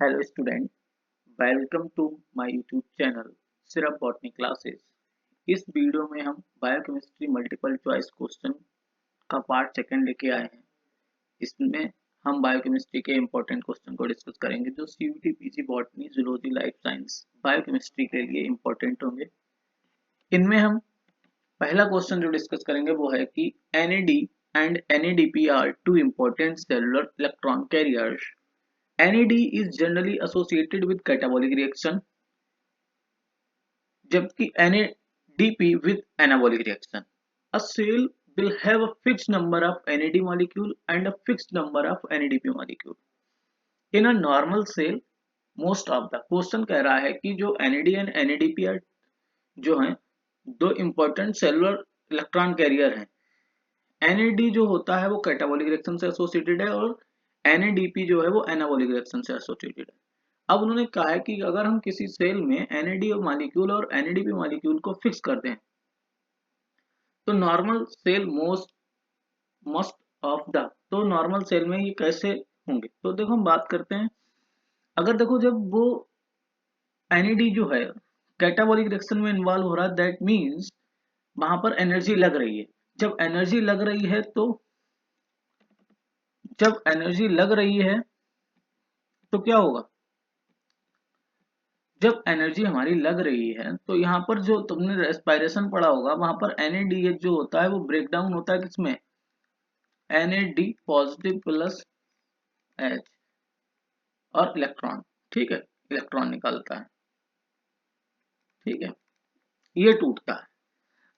Hello student, welcome to my YouTube channel सिर्फ botany classes. इस video में हम बायोकेमिस्ट्री मल्टीपल चॉइस क्वेश्चन का पार्ट सेकंड लेके आए हैं। इसमें हम बायोकेमिस्ट्री के इंपॉर्टेंट क्वेश्चन को डिस्कस करेंगे जो CUT, PG, botany, zoology, life science, biochemistry के लिए इंपॉर्टेंट होंगे। इनमें हम पहला क्वेश्चन जो डिस्कस करेंगे वो है कि NAD and NADP are two important cellular electron carriers. NAD is generally associated with catabolic reaction जबकि NADP with anabolic reaction. A cell will have a fixed number of NAD molecule and a fixed number of NADP molecule. In a normal cell, most of the question कह रहा है कि जो NAD and NADP जो हैं दो important cellular electron carrier हैं। NAD जो होता है वो कैटाबॉलिक रिएक्शन से एसोसिएटेड है और NADP जो है वो एनाबॉलिक रिएक्शन से एसोसिएटेड है। अब उन्होंने कहा है कि अगर हम किसी सेल में NAD मॉलिक्यूल और NADP मॉलिक्यूल को फिक्स कर दें तो normal cell most of the तो नॉर्मल सेल में ये कैसे होंगे। तो देखो हम बात करते हैं, अगर देखो जब वो NAD जो है कैटाबॉलिक रिएक्शन में इन्वॉल्व हो रहा है दैट मीन्स वहां पर एनर्जी लग रही है। जब एनर्जी लग रही है जब एनर्जी लग रही है तो क्या होगा, जब एनर्जी हमारी लग रही है तो यहाँ पर जो तुमने रेस्पिरेशन पढ़ा होगा वहां पर NADH जो होता है वो ब्रेक डाउन होता है किसमें, NAD पॉजिटिव प्लस H और इलेक्ट्रॉन, ठीक है, इलेक्ट्रॉन निकलता है, ठीक है, ये टूटता है।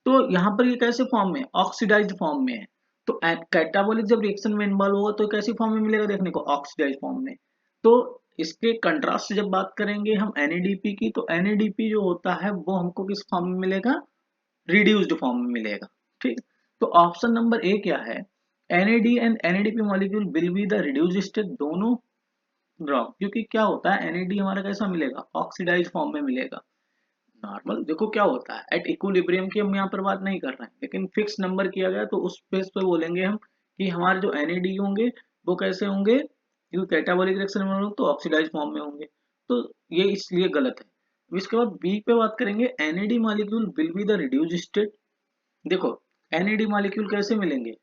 तो यहाँ पर ये कैसे फॉर्म में, ऑक्सीडाइज्ड फॉर्म में है। तो कैटाबॉलिक जब रिएक्शन में इन्वॉल्व होगा तो कैसी फॉर्म में मिलेगा देखने को, ऑक्सीडाइज्ड फॉर्म में। तो इसके कंट्रास्ट से जब बात करेंगे हम NADP की तो NADP जो होता है वो हमको किस फॉर्म में मिलेगा, रिड्यूस्ड फॉर्म में मिलेगा, ठीक। तो ऑप्शन नंबर ए क्या है, NAD and NADP molecule will be the reduced state, दोनों रॉन्ग, क्योंकि क्या होता है NAD हमारा कैसा मिलेगा, ऑक्सीडाइज्ड फॉर्म में मिलेगा। नॉर्मल देखो क्या होता है, एट इक्विलिब्रियम की हम यहाँ पर बात नहीं कर रहे हैं, लेकिन फिक्स नंबर किया गया तो उस बेस पे बोलेंगे हम कि हमारे जो NAD होंगे वो कैसे होंगे, क्योंकि कैटाबॉलिक रिएक्शन में होंगे तो ऑक्सीडाइज्ड फॉर्म में होंगे, तो ये इसलिए गलत है। इसके बाद बी पे बात करेंगे, NAD molecule will be the reduced state. देखो NAD मॉलिक्यूल कैसे मिलेंगे,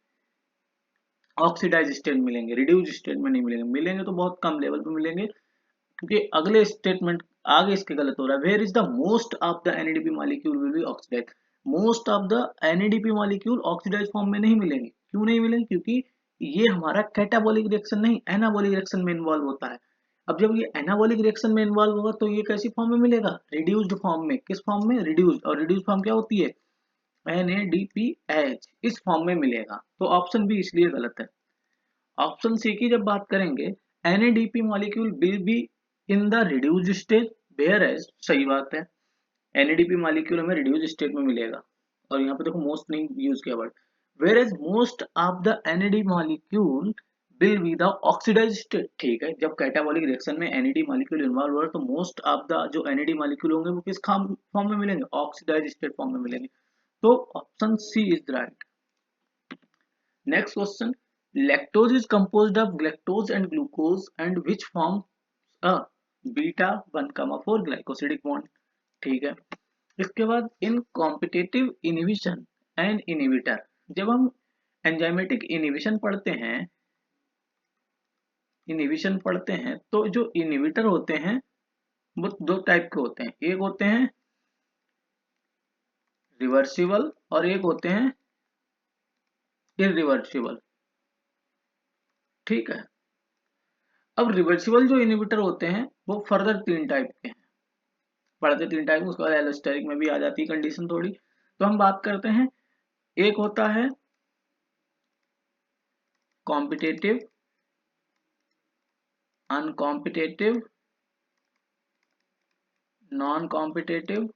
ऑक्सीडाइज स्टेट मिलेंगे, रिड्यूस्ड स्टेट में नहीं मिलेंगे, मिलेंगे तो बहुत कम लेवल पे मिलेंगे, क्योंकि अगले स्टेटमेंट आगे इसके गलत हो रहा है। Where is the most of the NADP molecule will be oxidise, most of the NADP molecule oxidise form में नहीं मिलेंगे। क्यों नहीं मिलेंगे, क्योंकि ये हमारा कैटाबॉलिक रिएक्शन नहीं एनाबॉलिक रिएक्शन में इन्वॉल्व होता है। अब जब ये एनाबॉलिक रिएक्शन में इन्वॉल्व होगा तो ये कैसी फॉर्म में मिलेगा, रिड्यूस्ड फॉर्म में। किस फॉर्म में, रिड्यूस्ड, और रिड्यूस्ड फॉर्म क्या होती है, NADPH, इस फॉर्म में मिलेगा। तो ऑप्शन बी इसलिए गलत है। ऑप्शन सी की जब बात करेंगे, NADP molecule will be in the reduced stage, whereas, सही बात है, NADP मॉलिक्यूल हमें रिड्यूस्ड स्टेट में मिलेगा। और यहाँ पे देखो मोस्ट नहीं यूज किया word, whereas most of the NAD molecule will be the oxidized state, ठीक है। जब कैटाबॉलिक रिएक्शन में NAD मॉलिक्यूल इन्वॉल्व हो तो मोस्ट ऑफ द जो NAD मॉलिक्यूल होंगे वो किस फॉर्म में मिलेंगे, ऑक्सीडाइज्ड स्टेट फॉर्म में मिलेंगे। तो option C is the right. Next question. Lactose is composed of galactose and glucose and which forms a beta 1,4 glycosidic bond, ठीक है। इसके बाद in competitive inhibition and inhibitor, जब हम एंजाइमेटिक इनहिबिशन पढ़ते हैं तो जो इनहिबिटर होते हैं वो दो टाइप के होते हैं, एक होते हैं रिवर्सिबल और एक होते हैं इरिवर्सिबल, ठीक है। अब रिवर्सिबल जो इनहिबिटर होते हैं वो फर्दर तीन टाइप के हैं, पढ़ते तीन टाइप, उसके बाद एलोस्टेरिक में भी आ जाती है कंडीशन थोड़ी। तो हम बात करते हैं, एक होता है कॉम्पिटेटिव, अनकॉम्पिटेटिव, नॉन कॉम्पिटेटिव,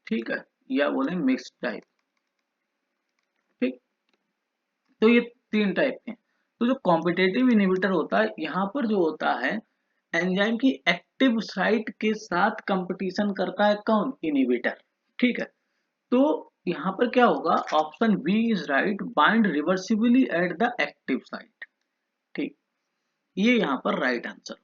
ठीक है, या बोले मिक्स्ड टाइप, ठीक। तो ये तीन टाइप के हैं। तो जो कॉम्पिटेटिव इनहिबिटर होता है यहाँ पर जो होता है एंजाइम की एक्टिव साइट के साथ कंपटीशन करता है कौन, इनहिबिटर, ठीक है। तो यहाँ पर क्या होगा, option B is right, bind reversibly at the active site, ठीक। ये यहाँ पर right answer.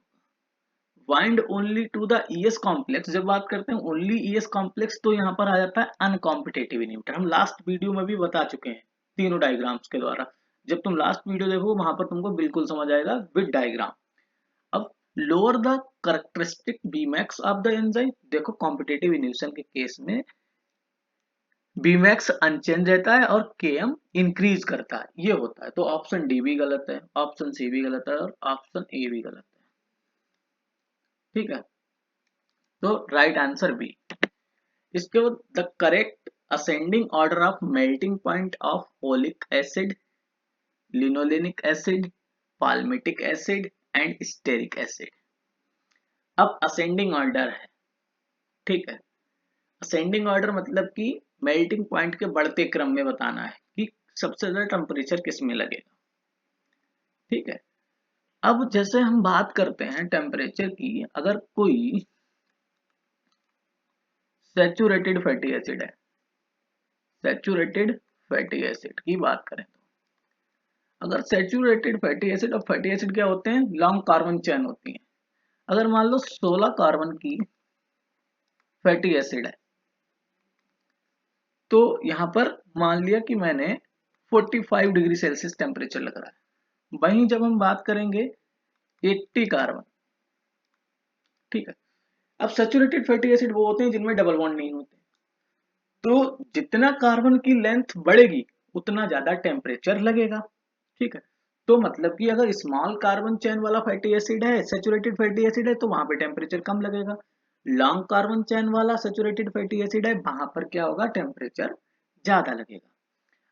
Bind only to the ES complex, जब बात करते हैं ओनली ईएस कॉम्प्लेक्स तो यहाँ पर आ जाता है अनकॉम्पिटेटिव इन्हिबिटर। हम लास्ट वीडियो में भी बता चुके हैं तीनों डायग्राम्स के द्वारा। जब तुम लास्ट वीडियो देखो वहां पर तुमको बिल्कुल समझ आएगा विद डायग्राम। अब lower the characteristic Vmax of the enzyme, देखो कॉम्पिटेटिव इन्हिबिशन के केस में बीमैक्स अनचेंज रहता है और केएम इंक्रीज करता है, ये होता है। तो ऑप्शन डी भी गलत है, ऑप्शन सी भी गलत है और ऑप्शन ए भी गलत है। ठीक है, तो राइट आंसर बी। इसके बाद the correct ascending order of melting point of oleic acid, linolenic acid, palmitic acid and stearic acid. अब असेंडिंग ऑर्डर है, ठीक है। असेंडिंग ऑर्डर मतलब कि मेल्टिंग पॉइंट के बढ़ते क्रम में बताना है कि सबसे ज्यादा टेम्परेचर किस में लगेगा। ठीक है, अब जैसे हम बात करते हैं टेम्परेचर की, अगर कोई सैचुरेटेड फैटी एसिड है, सैचुरेटेड फैटी एसिड की बात करें तो अगर सैचुरेटेड फैटी एसिड, और फैटी एसिड क्या होते हैं, लॉन्ग कार्बन चेन होती है। अगर मान लो 16 कार्बन की फैटी एसिड है, तो यहां पर मान लिया कि मैंने 45 डिग्री सेल्सियस टेम्परेचर लग रहा है। वहीं जब हम बात करेंगे 80 कार्बन, ठीक है। अब सैचुरेटेड फैटी एसिड वो होते हैं जिनमें डबल बॉन्ड नहीं होते, तो जितना कार्बन की लेंथ बढ़ेगी उतना ज्यादा टेम्परेचर लगेगा। ठीक है, तो मतलब कि अगर स्मॉल कार्बन चेन वाला फैटी एसिड है, सैचुरेटेड फैटी एसिड है, तो वहां पे टेम्परेचर कम लगेगा। लॉन्ग कार्बन चेन वाला सैचुरेटेड फैटी एसिड है, वहां पर क्या होगा, टेम्परेचर ज्यादा लगेगा।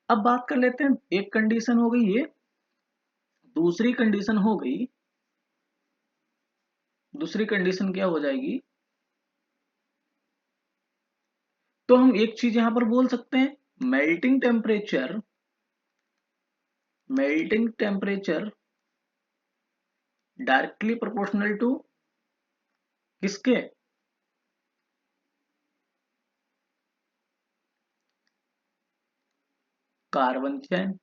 अब बात कर लेते हैं, एक कंडीशन हो गई ये, दूसरी कंडीशन हो गई, दूसरी कंडीशन क्या हो जाएगी, तो हम एक चीज यहां पर बोल सकते हैं, melting temperature, melting temperature directly proportional to किसके, carbon chain,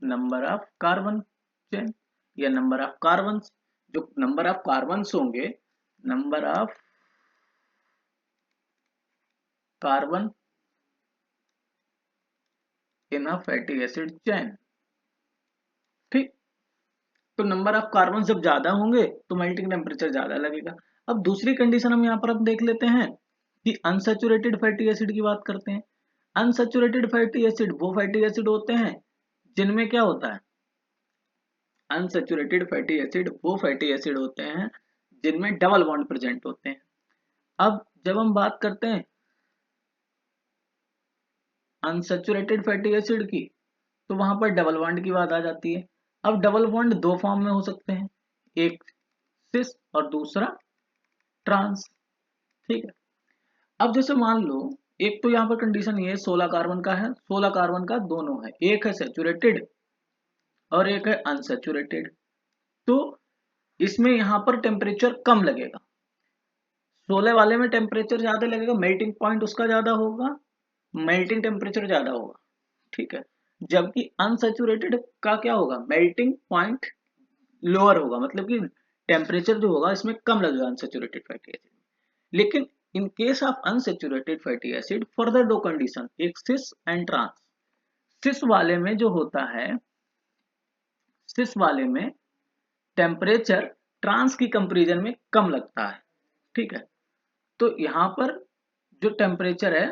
number of carbon chain या नंबर ऑफ कार्बन। जो नंबर ऑफ कार्बन होंगे, number of carbon in a fatty acid chain. ठीक, तो नंबर ऑफ कार्बन जब ज्यादा होंगे तो मेल्टिंग टेम्परेचर ज्यादा लगेगा। अब दूसरी कंडीशन हम यहाँ पर अब देख लेते हैं कि अनसैचुरेटेड फैटी एसिड की बात करते हैं। अनसैचुरेटेड फैटी एसिड वो फैटी एसिड होते हैं जिनमें क्या होता है, अनसैचुरेटेड फैटी एसिड वो फैटी एसिड होते हैं जिनमें डबल बॉन्ड प्रेजेंट होते हैं। अब जब हम बात करते हैं अनसैचुरेटेड फैटी एसिड की, तो वहां पर डबल बॉन्ड की बात आ जाती है। अब डबल बॉन्ड दो फॉर्म में हो सकते हैं, एक सिस और दूसरा ट्रांस। ठीक है, अब जैसे मान लो, एक तो यहाँ पर कंडीशन ये 16 कार्बन का है, 16 कार्बन का दोनों है, एक है सैचुरेटेड और एक है अनसैचुरेटेड, तो इसमें यहाँ पर टेम्परेचर कम लगेगा। 16 वाले में टेम्परेचर ज्यादा लगेगा, मेल्टिंग पॉइंट उसका ज्यादा होगा, मेल्टिंग टेम्परेचर ज्यादा होगा। ठीक है, जबकि अनसैचुरेटेड का क्या होगा, मेल्टिंग पॉइंट लोअर होगा, मतलब कि टेम्परेचर जो होगा इसमें कम लगेगा अनसैचुरेटेड फैटी एसिड। लेकिन in case of unsaturated fatty acid further दो कंडीशन, एक सिस एंड ट्रांस। सिस वाले में जो होता है, सिस वाले में टेम्परेचर ट्रांस की कंपेरिजन में कम लगता है। ठीक है, तो यहाँ पर जो टेम्परेचर है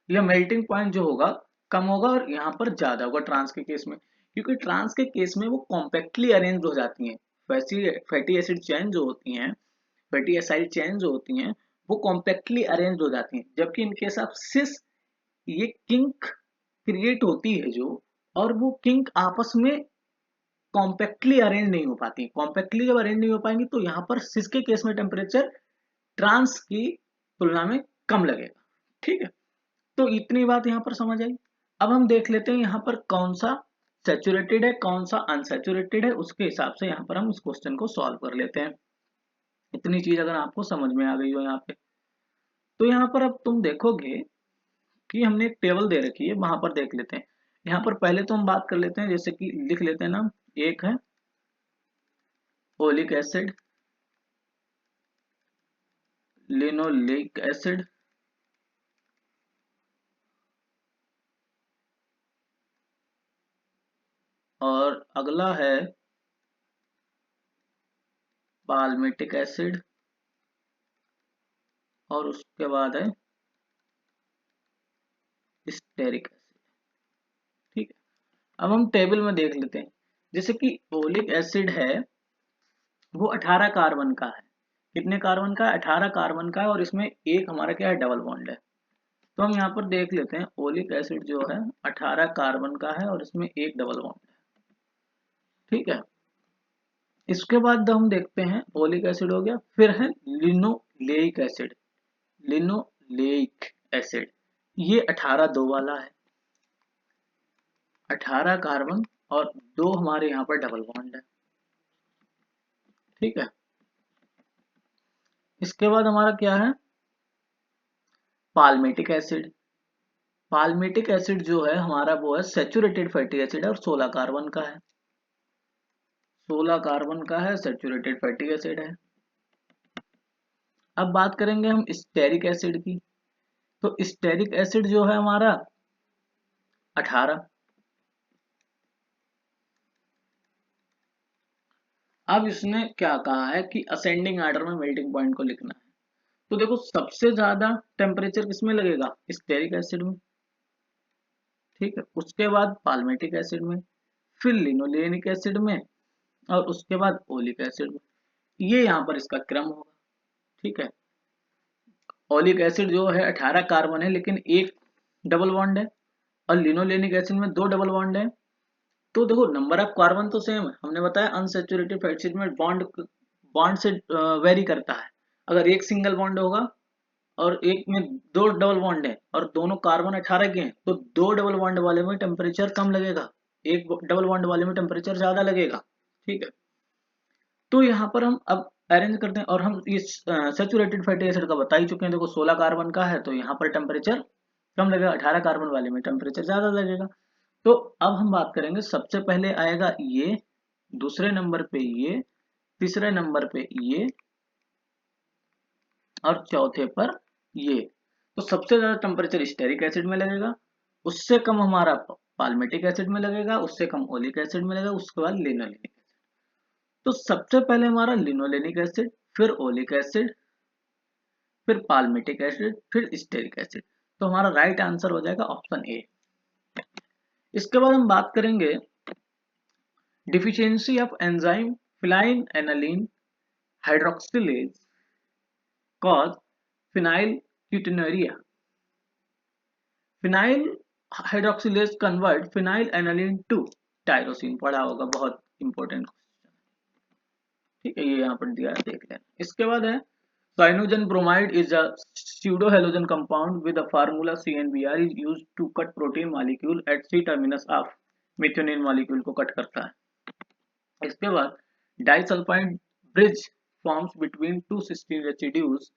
या मेल्टिंग पॉइंट जो होगा कम होगा और यहाँ पर ज्यादा होगा ट्रांस के केस में, क्योंकि ट्रांस के केस में वो कॉम्पैक्टली अरेंज हो जाती हैं। फैटी एसिड चेन जो होती हैं, फैटी एसाइड चेन जो होती हैं, वो कॉम्पैक्टली अरेंज हो जाती हैं। जबकि इन केस ऑफ सिस ये किंक क्रिएट होती है जो, और वो किंक आपस में कॉम्पैक्टली अरेंज नहीं हो पाती। कॉम्पैक्टली जब अरेंज नहीं हो पाएंगी तो यहाँ पर सिस के केस में टेम्परेचर ट्रांस की तुलना में कम लगेगा। ठीक है, तो इतनी बात यहाँ पर समझ आई। अब हम देख लेते हैं यहाँ पर कौन सा सैचुरेटेड है कौन सा अनसैचुरेटेड है, उसके हिसाब से यहाँ पर हम इस क्वेश्चन को सॉल्व कर लेते हैं। इतनी चीज अगर आपको समझ में आ गई हो यहाँ पे, तो यहाँ पर अब तुम देखोगे कि हमने एक टेबल दे रखी है, वहां पर देख लेते हैं। यहाँ पर पहले तो हम बात कर लेते हैं, जैसे कि लिख लेते हैं ना, एक है ओलिक एसिड, लिनोलिक एसिड, और अगला है पाल्मिटिक एसिड, और उसके बाद है स्टेरिक एसिड। ठीक है, अब हम टेबल में देख लेते हैं। जैसे कि ओलिक एसिड है वो 18 कार्बन का है। कितने कार्बन का है? 18 कार्बन का है, और इसमें एक हमारा क्या है? डबल बॉन्ड है। तो हम यहाँ पर देख लेते हैं, ओलिक एसिड जो है 18 कार्बन का है और इसमें एक डबल बॉन्ड है। ठीक है, इसके बाद हम देखते हैं ओलिक एसिड हो गया, फिर है लिनोलेइक एसिड। लिनोलेइक एसिड ये 18 दो वाला है, 18 कार्बन और दो हमारे यहाँ पर डबल बॉन्ड है। ठीक है, इसके बाद हमारा क्या है? Palmitic acid. पाल्मेटिक एसिड जो है हमारा वो है सैचुरेटेड फैटी एसिड है और 16 कार्बन का है। 16 कार्बन का है, सैचुरेटेड फैटी एसिड है। अब बात करेंगे हम स्टेरिक एसिड की। तो स्टेरिक एसिड जो है हमारा 18। अब इसने क्या कहा है कि असेंडिंग आर्डर में मेल्टिंग पॉइंट को लिखना है। तो देखो सबसे ज्यादा टेम्परेचर किसमें लगेगा? स्टेरिक एसिड में। ठीक है, उसके बाद पाल्मेटिक एसिड में, फिर लिनोलेनिक एसिड में, और उसके बाद ओलिक एसिड में। ये यहाँ पर इसका क्रम होगा। ठीक है, ओलिक एसिड जो है 18 कार्बन है लेकिन एक डबल बॉन्ड है, और लिनोलेनिक एसिड में दो डबल बॉन्ड है। तो देखो नंबर ऑफ कार्बन तो सेम है, हमने बताया अनसैचुरेटेड फैटी एसिड में बॉन्ड बॉन्ड से वेरी करता है। अगर एक सिंगल बॉन्ड होगा और एक में दो डबल बॉन्ड है और दोनों कार्बन 18 के हैं, तो दो डबल बॉन्ड वाले में टेम्परेचर कम लगेगा, एक डबल बॉन्ड वाले में टेम्परेचर ज्यादा लगेगा। ठीक है, तो यहाँ पर हम अब अरेंज करते हैं, और हम इस सैचुरेटेड फैटी एसिड का बता ही चुके हैं। देखो 16 कार्बन का है तो यहाँ पर टेम्परेचर कम लगेगा, 18 कार्बन वाले में टेम्परेचर ज्यादा लगेगा। तो अब हम बात करेंगे, सबसे पहले आएगा ये, दूसरे नंबर पे ये, तीसरे नंबर पे ये, और चौथे पर ये। तो सबसे ज्यादा टेम्परेचर स्टेरिक एसिड में लगेगा, उससे कम हमारा पाल्मेटिक एसिड में लगेगा, उससे कम ओलिक एसिड में लगेगा, उसके बाद लिनोलेनिक एसिड। तो सबसे पहले हमारा लिनोलेनिक एसिड, फिर ओलिक एसिड, फिर पाल्मेटिक एसिड, फिर स्टेरिक एसिड। तो हमारा राइट आंसर हो जाएगा ऑप्शन ए। इसके बाद हम बात करेंगे deficiency of enzyme phenylalanine hydroxylase cause phenylketonuria. Phenyl hydroxylase convert phenylalanine to tyrosine. पढ़ा होगा, बहुत इंपॉर्टेंट क्वेश्चन। ठीक है, ये यहाँ पर दिया है, देख लें। इसके बाद है cyanogen bromide is a pseudo halogen compound with the formula CnBr is used to cut protein molecule at C terminus of methionine molecule को कट करता है। इसके बाद disulphide bridge forms between two cysteine residues.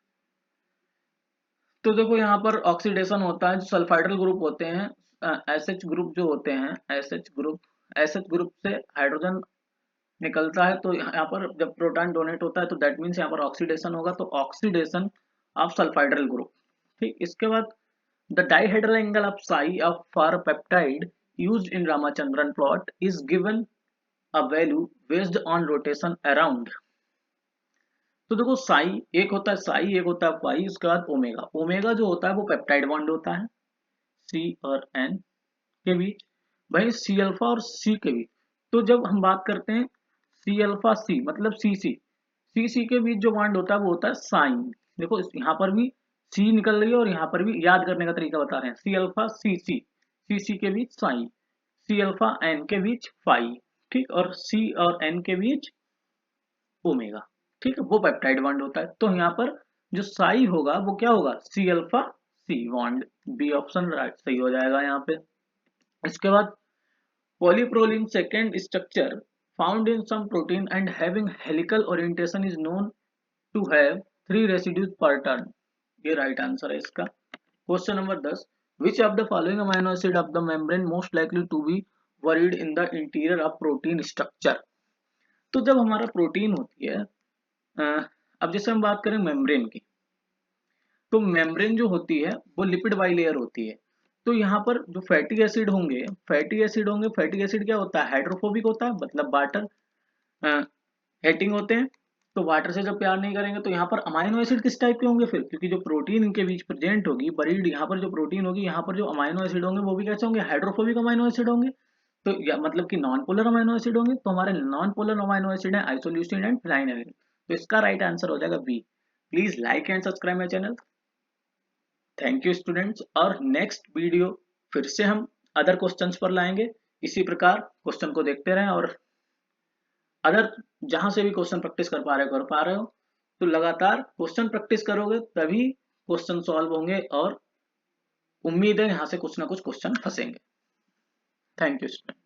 तो देखो यहाँ पर oxidation होता है, जो सल्फाइडल ग्रुप होते हैं, एसएच ग्रुप जो होते हैं, एसएच ग्रुप से हाइड्रोजन निकलता है। तो यहाँ पर जब प्रोटॉन डोनेट होता है तो दैट मीन्स यहाँ पर ऑक्सीडेशन होगा, तो ऑक्सीडेशन ऑफ सल्फाइडल ग्रुप। ठीक, इसके बाद the dihedral angle of sigh of for peptide used in Ramachandran plot is given a value based on rotation around. तो देखो साई एक होता है, साई एक होता है पाई, उसके बाद ओमेगा। ओमेगा जो होता है वो पेप्टाइड बॉन्ड होता है सी और एन के बीच, भाई सी अल्फा और सी के बीच। तो जब हम बात करते हैं सी अल्फा सी मतलब सी सी के बीच जो बॉन्ड होता है वो होता है साइन। देखो यहाँ पर भी सी निकल रही है और यहाँ पर भी याद करने का तरीका बता रहे हैं, सी अल्फा सी सी के बीच साइन, सी अल्फा एन के बीच फाई। ठीक, और सी और एन के बीच ओमेगा। ठीक है, वो पेप्टाइड बॉन्ड होता है। तो यहाँ पर जो साई होगा वो क्या होगा? सी अल्फा सी बॉन्ड। बी ऑप्शन राइट सही हो जाएगा यहाँ पे। इसके बाद polyproline second structure found in some protein and having helical orientation is known to have three residues per turn। ये राइट आंसर है इसका। Question number 10, which of the following amino acid of the membrane most likely to be buried in the interior of protein structure। तो जब हमारा protein होती है, अब जैसे हम बात करें मेम्ब्रेन की, तो मेम्ब्रेन जो होती है वो लिपिड बाइलेयर होती है। तो यहाँ पर जो फैटी एसिड होंगे, फैटी एसिड क्या होता है, हाइड्रोफोबिक होता है, मतलब वाटर हेटिंग होते हैं। तो वाटर से जब प्यार नहीं करेंगे तो यहाँ पर अमाइनो एसिड किस टाइप के होंगे फिर, क्योंकि जो प्रोटीन इनके बीच प्रेजेंट होगी बरीड, यहाँ पर जो प्रोटीन होगी, यहाँ पर जो अमाइनो एसिड होंगे वो भी कैसे होंगे, हाइड्रोफोबिक अमाइनो एसिड होंगे। तो या मतलब कि नॉन पोलर अमाइनो एसिड होंगे। तो हमारे नॉन पोलर अमाइनो एसिड है आइसोल्यूसिन एंड फिनाइलिन। तो इसका राइट आंसर हो जाएगा B. Please like and subscribe my channel. Thank you students. और नेक्स्ट वीडियो फिर से हम अदर क्वेश्चंस पर लाएंगे। इसी प्रकार क्वेश्चन को देखते रहें, और अदर जहां से भी क्वेश्चन प्रैक्टिस कर पा रहे हो, तो लगातार क्वेश्चन प्रैक्टिस करोगे तभी क्वेश्चन सॉल्व होंगे, और उम्मीद है यहाँ से कुछ ना कुछ क्वेश्चन फंसेंगे। Thank you student.